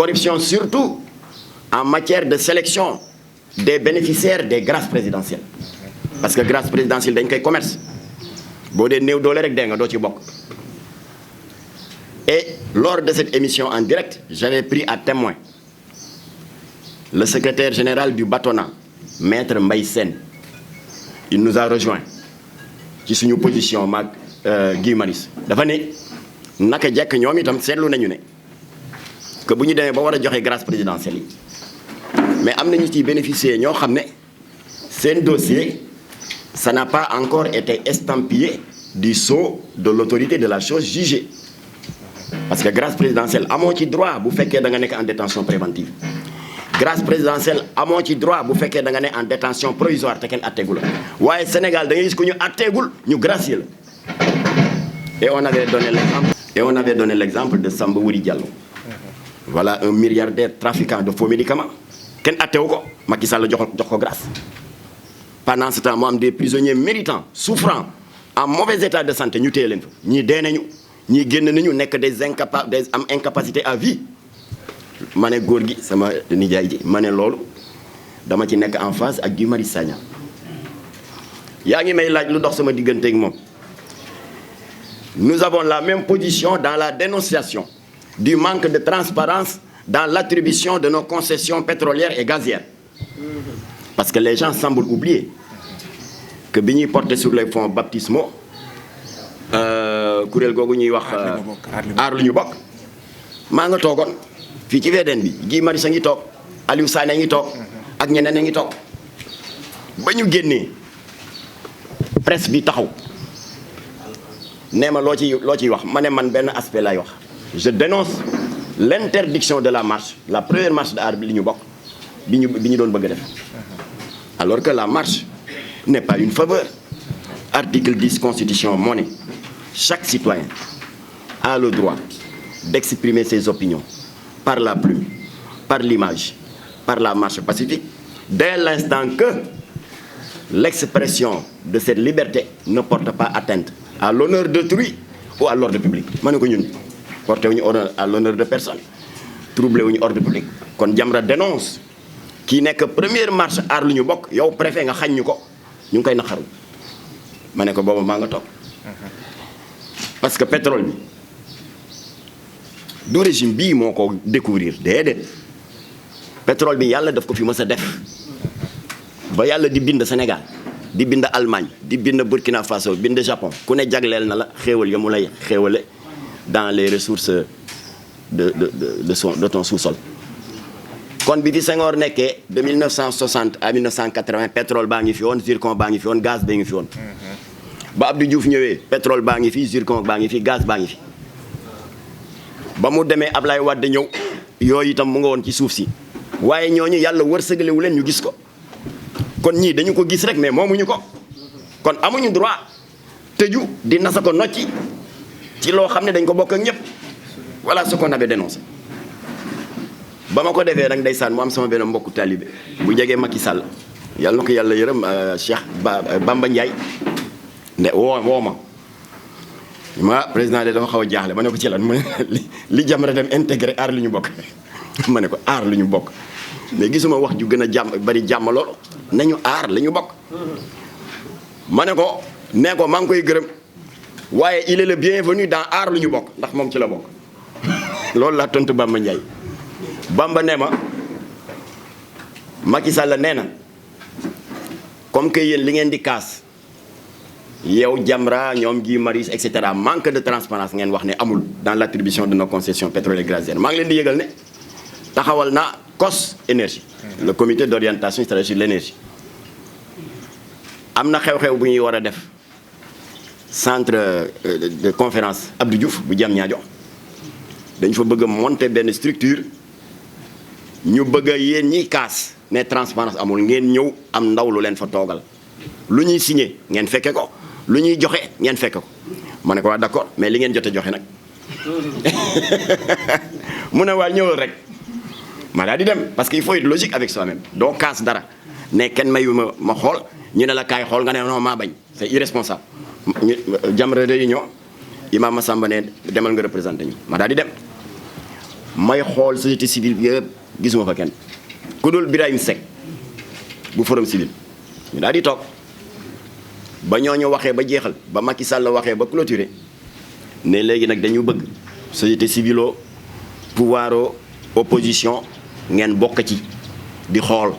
corruption surtout en matière de sélection des bénéficiaires des grâces présidentielles parce que grâce présidentielle dañ koy commerce boo dee néew doole rek dee nga doo ci bokk. Et lors de cette émission en direct j'avais pris à témoin le secrétaire général du Batona maître Mbaye Sène. Il nous a rejoint ci suñu position maag Guy Marius dafa ne naka jekk ñoom itam seetlu nañu ne que bu ñu demee ba war a joxe grâce présidentielle yi mais am nañu ci bénéficier ñoo xam ne seen dossier ça n'a pas encore été estampillé du sceau de l'autorité de la chose jugée parce que grâce présidentielle amoo ci droit bu fekkee da nga nekk en détention préventive grâce présidentielle amoo ci droit bu fekkee da nga ne en détention provisoire te kenn atteegul la waaye Sénégal da ngay gis ku ñu atteegul ñu gracier la et on avait donné l'exemple de Samba Wuri Diallo voilà un milliardaire trafiquant de faux médicaments kenn atteewu ko Macky Sall jox ko grâce pendant ce temps mu am des prisonniers méritants souffrant en mauvais état de santé ñu téye leen fa ñii dee nañu ñii génn nañu nekk des am incapacité à vie ma ne góor gi sama nijaay ji ma ne loolu dama ci nekk en phase ak Guy Marius Sagna yaa ngi may laaj lu dox sama digganteeg moom nous avons la même position dans la dénonciation du manque de transparence dans l'attribution de nos concessions pétrolières et gazières parce que les gens semblent oublier que bi ñuy porter sur les fonds baptismaux kuréel googu ñuy wax aar lu ñu bokk maa nga toogoon fii ci VDN bi Guy Marius a ngi toog Aliou Sané a ngi toog ak ñeneen a ngi toog ba ñu génnee presse bi taxaw nee ma loo ciy wax ma ne man benn aspect lay wax je dénonce l'interdiction de la marche la première marche de aar bi li ñu bokk bi ñu doon bëgg a def alors que la marche n'est pas une faveur article 10 constitution moo ne chaque citoyen a le droit d'exprimer ses opinions par la plume, par l'image, par la marche pacifique, dès l'instant que l'expression de cette liberté ne porte pas atteinte à l'honneur d'autrui ou à l'ordre public. Ma ne ko ñun porté wuñu à l'honneur de personne, troublé wuñu ordre public. Kon Jamra dénonce kii nekk première marche aar lu ñu bokk yow préfet nga xañ ñu ko ñu ngi koy naqaru ma ne ko booba maa nga toog parce que pétrole bi du régime bii moo ko découvrir déedéet pétrole bi yàlla daf ko fi mës a def ba yàlla di bind Sénégal di bind Allemagne di bind Burkina Faso bind Japon ku ne jagleel na la xéewal ya mu lay xéewale dans les ressources de ton sous-sol kon bi fi Senghor nekkee de 1960 à 1980 pétrole baa ngi fi woon zircon baa ngi fi woon gaz baa ngi fi woon ba Abdou Diouf ñëwee pétrole baa ngi fi zircon baa ngi fi gaz baa ngi fi ba mu demee Ablaye Wade ñëw yooyu itam mu nga woon ci suuf si waaye ñooñu yàlla wërsëgalewu leen ñu gis ko kon ñii dañu ko gis rek mais moomuñu ko kon amuñu droit tëju di nasa ko nocci ci loo xam ne dañ ko bokk ak ñëpp voilà ce qu'on avait dénoncé ba ma ko defee nag ndeysaan mu am sama benn mbokku talibé bu jegee Macky Sall yàlla na ko yàlla yërëm Cheikh Bamba Ndiaye ne woo ma président de dafa xaw a jaaxle ma ne ko ci lan li Jamra dem intégré aar lu ñu bokk ma ne ko aar lu ñu bokk mais gisuma wax ju gën a bari jàmm loolu nañu aar la ñu bokk ma ne ko nee ko maa ngi koy gërëm waaye il est le bienvenu dans aar lu ñu bokk ndax moom ci la bokk loolu laa tontu Bamba Ndiaye Bamba nee ma Macky Sall nee na comme que yéen li ngeen di kaas yow Jamra ñoom Guy Marius et cetera manque de transparence ngeen wax ne amul dans l'attribution de nos concessions pétrolières et gazières maa ngi leen di yëgal ne taxawal na COS énergie le comité d'orientation stratégique de l'énergie am na xew-xew bu ñuy war a def centre de conférence Abdou Diouf bu Diamniadio dañ fa bëgg a monter benn structure ñu bëgg a yéen ñiy kaas ne transparence amul ngeen ñëw am ndaw lu leen fa toogal lu ñuy signé ngeen fekke ko lu ñuy joxe ngeen fekke ko ma ne ko waa d'accord mais li ngeen jot a joxe nag mu ne waa ñëwal rek ma daal di dem parce que il faut être logique avec soi-même doo kaas dara ne kenn mayu ma xool ñu ne la kaay xool nga ne non maa bañ c'est irresponsable Jamra réunion Imam Massamba ne demal nga représenté ñu ma daal di dem may xool société civile bi yëpp gisuma fa kenn ku dul Birahim Seck bu Forum Civil ñu daal di toog ba ñooñu waxee ba jeexal ba Macky Sall waxee ba clôturer ne léegi nag dañu bëgg société civile o pouvoir o opposition ngeen bokk ci di xool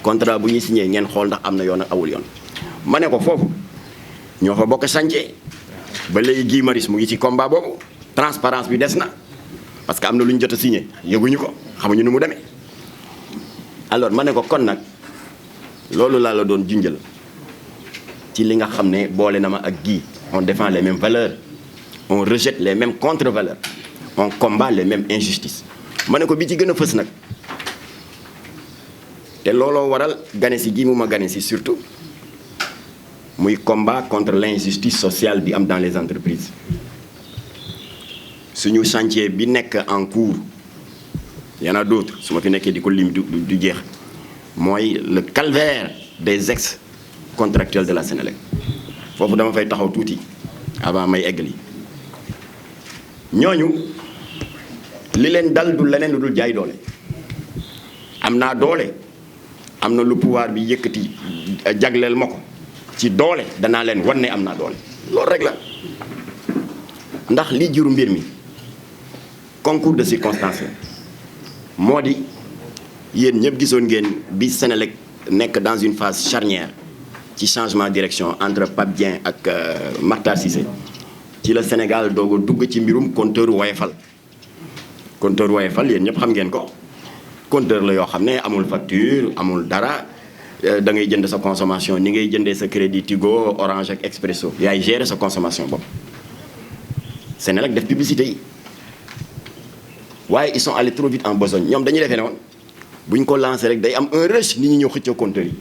contrat bu ñuy signé ngeen xool ndax am na yoon ak awul yoon ma ne ko foofu ñoo fa bokk sànce ba léegi Guy Marius mu ngi ci combat boobu transparence bi des na parce que am na lu ñu jot a signé yëguñu ko xamuñu nu mu demee alors ma ne ko kon nag loolu laa la doon junjal ci li nga xam ne boole na ma ak Guy on défend les mêmes valeurs on rejette les mêmes contre-valeurs on combat les mêmes injustices ma ne ko bi ci gën a fës nag te looloo waral gane si gi mu ma gane si surtout muy combat contre l'injustice sociale bi am dans les entreprises suñu chantier bi nekk en cours y en a d'autres su ma fi nekkee di ko lim du jeex mooy le calvaire des ex-contractuels de la Sénélec foofu dama fay taxaw tuuti avant may eggali ñooñu li leen dal du leneen lu dul jaay doole am naa doole am na lu pouvoir bi yëkkati jagleel ma ko ci doole danaa leen wan ne am naa doole loolu rek la ndax li juru mbir mi concours de circonstances moo di yéen ñëpp gisoon ngeen bi Sénélec nekk dans une phase charnière ci changement de direction entre Pape Dieng ak Makhtar Cissé ci la Sénégal doog a dugg ci mbirum compteur Woyofal compteur Woyofal yéen ñëpp xam ngeen ko compteur la yoo xam ne amul facture amul dara da ngay jënd sa consommation ni ngay jëndee sa crédit Tigo Orange ak Expresso yaay gérer sa consommation bopp Sénélec def publicité yi waaye ils sont allés trop vite en besogne ñoom dañuy defee ne woon bu ñu ko lancé rek day am un rush nit ñi ñëw xëccoo compteur yi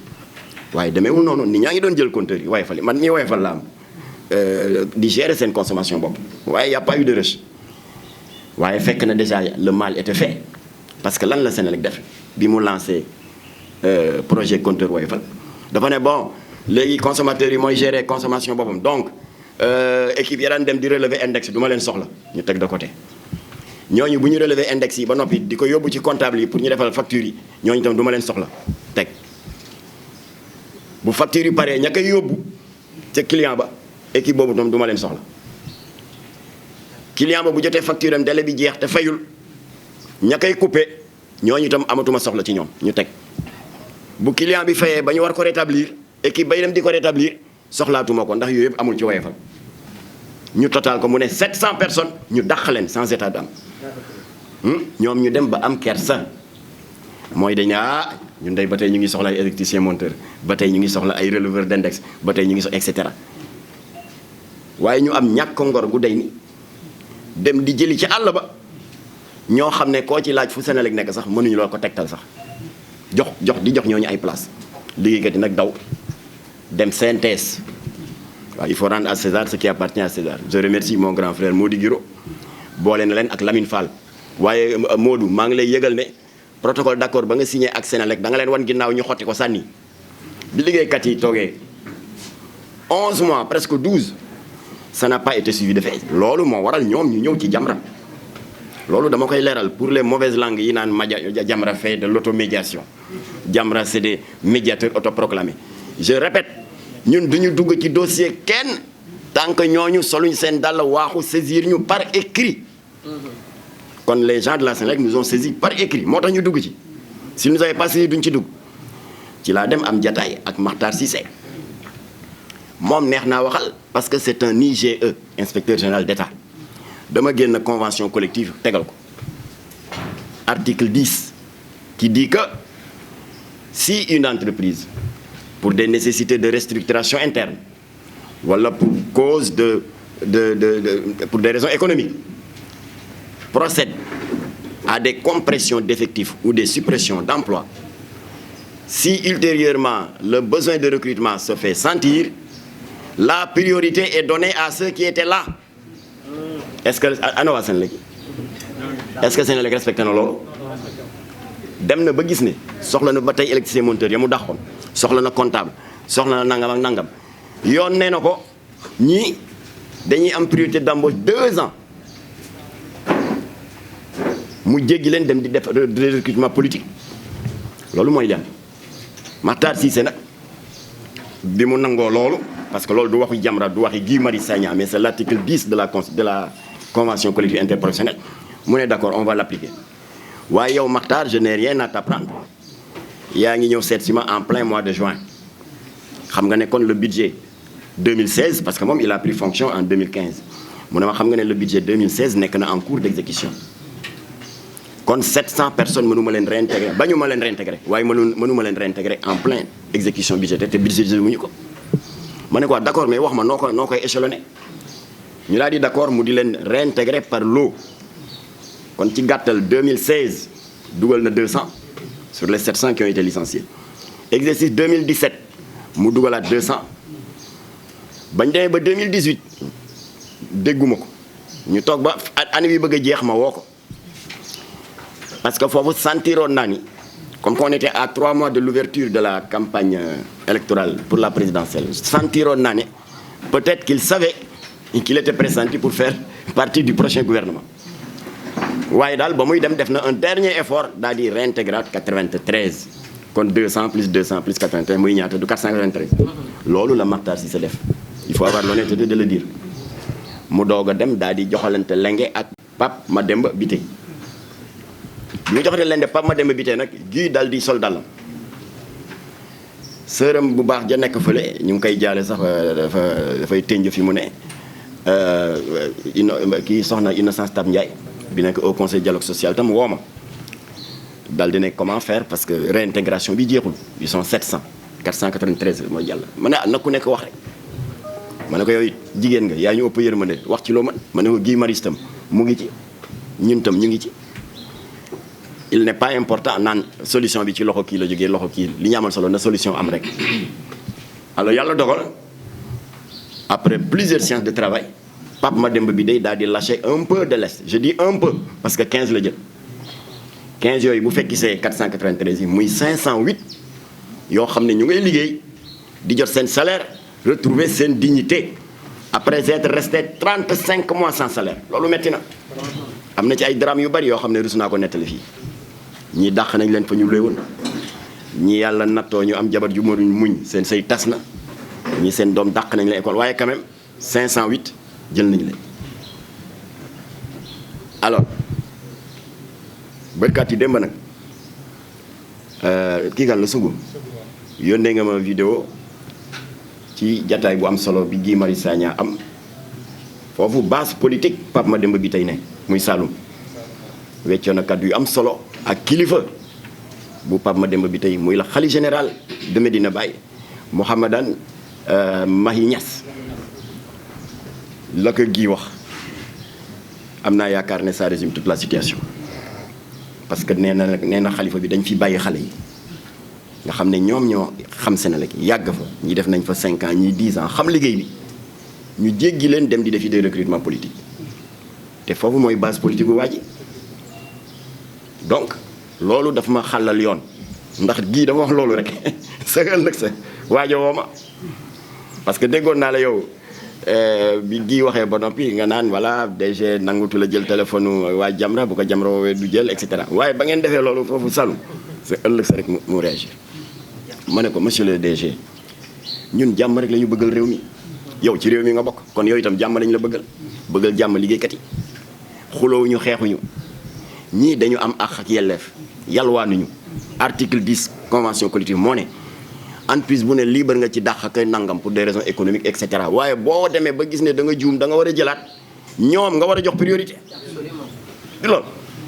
waaye demeewul noonu nit ñaa ngi doon jël compteur yi Woyofal man mii Woyofal la am di gérer seen consommation bopp waaye y a pas eu de rush waaye fekk na déjà le mal était fait parce que lan la Sénélec def bi mu lancé projet compteur Woyofal dafa ne bon léegi consommateurs yi mooy gérer consommation boppam donc équipe ya daan dem di relever index du ma leen soxla ñu teg de côté ñooñu bu ñu relever index yi ba noppi di ko yóbbu ci comptable yi pour ñu defal facture yi ñooñu tam du ma leen soxla teg bu facture yi paree ña koy yóbbu ca client ba équipe boobu tam du ma leen soxla client ba bu jotee facture am délai bi jeex te fayul ña koy coupé ñooñu itam amatuma soxla ci ñoom ñu teg bu client bi fayee ba ñu war ko rétablir équipe bay dem di ko rétablir soxlaatuma ko ndax yooyu yëpp amul ci Woyofal ñu total ko mu ne 700 personnes ñu dàq leen sans état d'âme ñoom ñu dem ba am kersa mooy dañ ne ñun day ba tey ñu ngi soxla ay électricien monteur ba tey ñu ngi soxla ay releveur d'index ba tey ñu ngi soxla et cetera waaye ñu am ñàkk ngor gu day ni dem di jëli ci àll ba ñoo xam ne koo ci laaj fu Sénélec nekk sax mënuñu loo ko tegtal sax jox ñooñu ay place liggéeykat yi nag daw dem CNTS waaw il faut rendre à César ce qui appartient à César je remercie mon grand frère Mody Guiro boole na leen ak Lamine Fall waaye Modou maa ngi lay yëgal ne protocole d'accord ba nga signé ak Sénélec da nga leen wan ginnaaw ñu xotti ko sànni bi liggéeykat yi toogee 11 mois presque 12 ça n'a pas été suivi de fait loolu moo waral ñoom ñu ñëw ci Jamra loolu dama koy leeral pour les mauvaises langues yi naan Jamra fait de l'automédiation Jamra c'est des médiateurs autoproclamés je répète ñun duñu dugg ci dossier kenn tant que ñooñu soluñ seen dàll waaxu saisir ñu par écrit kon les gens de la Sénélec nous ont saisi par écrit moo tax ñu dugg ci si nous avait pas saisi duñ ci dugg ci laa dem am jataay ak Makhtar Cissé moom neex naa waxal parce que c'est un IGE inspecteur général d'État dama génn convention collective tegal ko article 10 qui dit que si une entreprise pour des nécessités de restructuration interne wala pour cause pour des raisons économiques procède à des compressions d'effectifs ou des suppressions d'emplois, si ultérieurement le besoin de recrutement se fait sentir, la priorité est donnée à ceux qui étaient là. Est-ce que ana waa Sénélec est-ce que Sénélec respecté na loolu dem na ba gis ne soxla na ba tey électricien monteur ya mu dàqoon soxla na comptable soxla na nangam ak nangam yoon nee na ko ñii dañuy am priorité d'embauche 2 ans mu jéggi leen dem di def recrutement politique loolu mooy lan Makhtar Cissé nag bi mu nangoo loolu parce que loolu du waxu Jamra du waxi Guy Marius Sagna mais c'est l'article 10 de la convention collective interprofessionnelle mu ne d'accord on va l'appliquer waaye yow Makhtar je n'ai rien à t'apprendre yaa ngi ñëw seet si ma en plein mois de juin xam nga ne kon le budget 2016 parce que moom il a pris fonction en 2015 mu ne ma xam nga ne le budget 2016 nekk na en cours d'exécution kon 700 personnes mënu ma leen réintégrer ba ñu ma leen réintégrer waaye mënu ma leen réintégrer en pleine exécution budgétaire te budget wuñu ko ma ne quoi d'accord mais wax ma noo koy échelonné ñu daal di d'accord mu di leen réintégrer par lot kon ci gàttal 2016 dugal na 200 sur les 700 qui ont été licenciés exercice 2017 mu dugalaat 200 bañ demee ba 2018 dégguma ko ñu toog ba année bi bëgg a jeex ma woo ko parce que foofu sentiroon naa ni comme qu'on était à 3 mois de l'ouverture de la campagne électorale pour la présidentielle sentiroon naa ne peut-être qu'il savait qu'il était pressenti pour faire partie du prochain gouvernement waaye daal ba muy dem def na un dernier effort daal di réintégrer 93 kon 200 plus 200 plus 93 muy ñaata du 493 loolu la Makhtar Cissé def il faut avoir l'honnêteté de le dire mu doog a dem daal di joxalante lenge ak Pape Mademba Bitèye ñu joxate lenge Pape Mademba Bitèye nag gii dal di sol dalam sërëm bu baax ja nekk fële ñu ngi koy jaale sax dafay tënj fi mu ne kii soxna Innocence Tab Ndiaye bi nekk au conseil dialogue social tam woo ma dal di ne comment faire parce que réintégration bi jeexul ils sont 700 493 mooy jàll ma ne na ku nekk wax rek ma ne ko yow jigéen nga yaa ñu ëpp yërmande wax ci loo mën ma ne ko Guy Marius tam mu ngi ci ñun tam ñu ngi ci il n'est pas important naan solution bi ci loxo kii la jógee loxo kii li ñu amal solo na solution am rek alors yàlla dogal après plusieurs séances de travail Pape Mademba Bitèye daal di lâcher un peu de l'est je dis un peu parce que 15 la jël 15 yooyu bu fekki see 493 yi muy 508 yoo xam ne ñu ngay liggéey di jot seen salaire retrouver seen dignité après être resté 35 mois sans salaire loolu metti na am na ci ay drame yu bari yoo xam ne rus naa ko nettali fii ñii dàq nañ leen fa ñu léewoon ñi yàlla nattoo ñu am jabar ju muñ seen say tas na ñi seen doom dàq nañ leen école waaye quand même 508 jël nañ leen alors bërkaat yi démb nag kii kan la sugu yónnee nga ma vidéo ci jataay bu am solo bi Guy Marius Sagna am foofu base politique Pape Mademba Bitèye ne muy Saloum weccoon na kàddu yu am solo ak kilifa bu Pape Mademba Bitèye muy la khalife général de Medina Baye Mouhamadan Mahi Niass la ko Guy wax am naa yaakaar ne ça résume toute la situation parce que nee na xalifa bi dañ fi bàyyi xale yi nga xam ne ñoom ñoo xam Senelec yàgg fa ñi def nañ fa 5 ans ñii 10 ans xam liggéey bi ñu jéggi leen dem di defi des recrutements politiques te foofu mooy base politique bu waa ji donc loolu dafa ma xàllal yoon ndax Guy dafa wax loolu rek sa ëllëg sa waajo woo ma parce que déggoon naa la yow bi Guy waxee ba noppi nga naan voilà DG nangutu la jël téléphone waa Jamra bu ko Jamra woowee du jël et cetera waaye ba ngeen defee loolu foofu Saloum sa ëllëg sa rek mu réagir ma ne ko monsieur le DG ñun jàmm rek la ñu bëggal réew mi yow ci réew mi nga bokk kon yow itam jàmm lañu la bëggal jàmm liggéeykat yi xuloowuñu xeexuñu ñii dañu am ak yelleef yalwaanuñu article 10 convention collective moo ne entreprise bu ne libre nga ci dàq ak nangam pour des raisons économiques et cetera waaye boo demee ba gis ne da nga juum da nga war a jëlaat ñoom nga war a jox priorité di loolu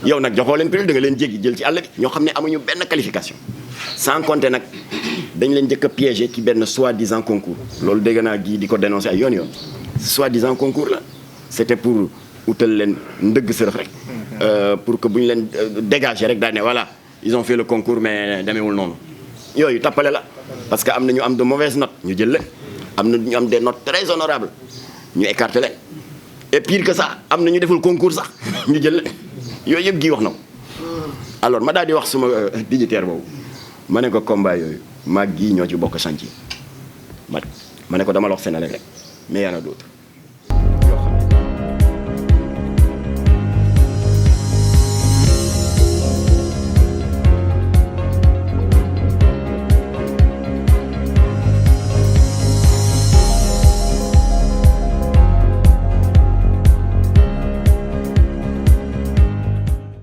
yow nag joxoo leen priorité da nga leen jéggi jël ci àll bi ñoo xam ne amuñu benn qualification sans compter nag dañ leen njëkk a piégé ci benn soi-disant concours loolu dégg naa Guy di ko dénoncé ay yoon soi-disant concours la c'était pour utal leen ndëgg sërëx rek pour que bu ñu leen dégager rek daal ne voilà ils ont fait le concours mais demeewul noonu yooyu tappale la parce que am na ñu am de mauvaises notes ñu jël leen am na ñu am des notes très honorables ñu écarté leen et pire que ça am na ñu deful concours sax ñu jël leen yooyu yëpp Guy wax na ko alors ma daal di wax suma dignitaire boobu ma ne ko combat yooyu maag Guy ñoo ci bokk chantier ma ne ko dama la wax Senelec rek mais y en a d'autres